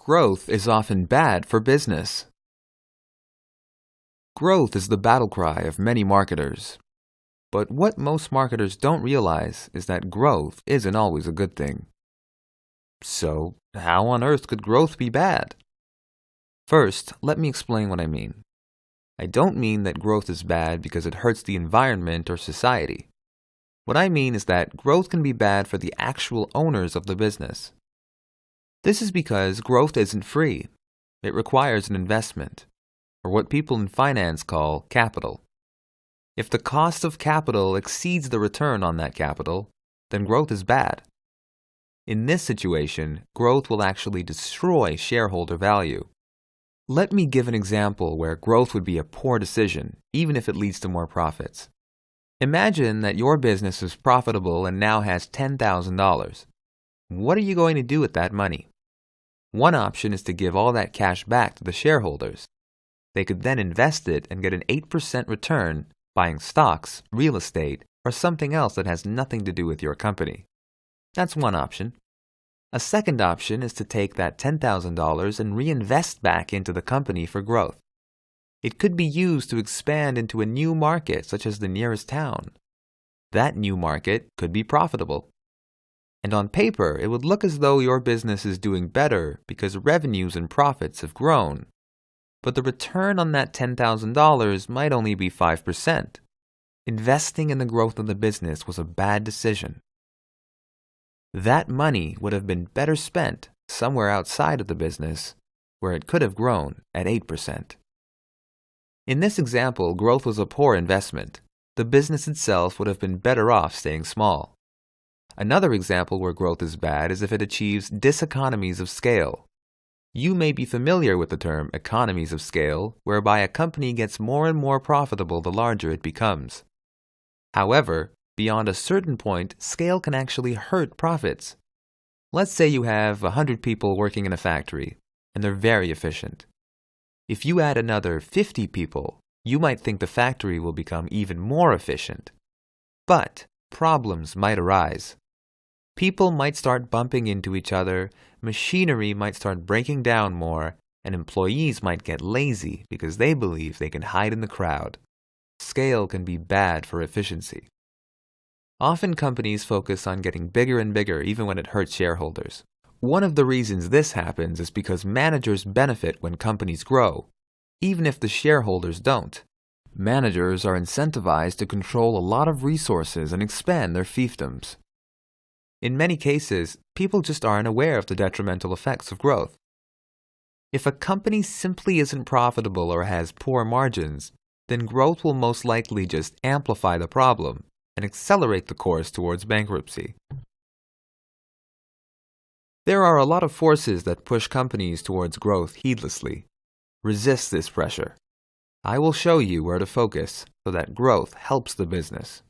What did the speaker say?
Growth is often bad for business. Growth is the battle cry of many marketers. But what most marketers don't realize is that growth isn't always a good thing. So, how on earth could growth be bad? First, let me explain what I mean. I don't mean that growth is bad because it hurts the environment or society. What I mean is that growth can be bad for the actual owners of the business. This is because growth isn't free. It requires an investment, or what people in finance call capital. If the cost of capital exceeds the return on that capital, then growth is bad. In this situation, growth will actually destroy shareholder value. Let me give an example where growth would be a poor decision, even if it leads to more profits. Imagine that your business is profitable and now has $10,000. What are you going to do with that money? One option is to give all that cash back to the shareholders. They could then invest it and get an 8% return buying stocks, real estate, or something else that has nothing to do with your company. That's one option. A second option is to take that $10,000 and reinvest back into the company for growth. It could be used to expand into a new market, such as the nearest town. That new market could be profitable. And on paper, it would look as though your business is doing better because revenues and profits have grown. But the return on that $10,000 might only be 5%. Investing in the growth of the business was a bad decision. That money would have been better spent somewhere outside of the business, where it could have grown at 8%. In this example, growth was a poor investment. The business itself would have been better off staying small. Another example where growth is bad is if it achieves diseconomies of scale. You may be familiar with the term economies of scale, whereby a company gets more and more profitable the larger it becomes. However, beyond a certain point, scale can actually hurt profits. Let's say you have 100 people working in a factory, and they're very efficient. If you add another 50 people, you might think the factory will become even more efficient. But problems might arise. People might start bumping into each other, machinery might start breaking down more, and employees might get lazy because they believe they can hide in the crowd. Scale can be bad for efficiency. Often companies focus on getting bigger and bigger even when it hurts shareholders. One of the reasons this happens is because managers benefit when companies grow, even if the shareholders don't. Managers are incentivized to control a lot of resources and expand their fiefdoms. In many cases, people just aren't aware of the detrimental effects of growth. If a company simply isn't profitable or has poor margins, then growth will most likely just amplify the problem and accelerate the course towards bankruptcy. There are a lot of forces that push companies towards growth heedlessly. Resist this pressure. I will show you where to focus so that growth helps the business.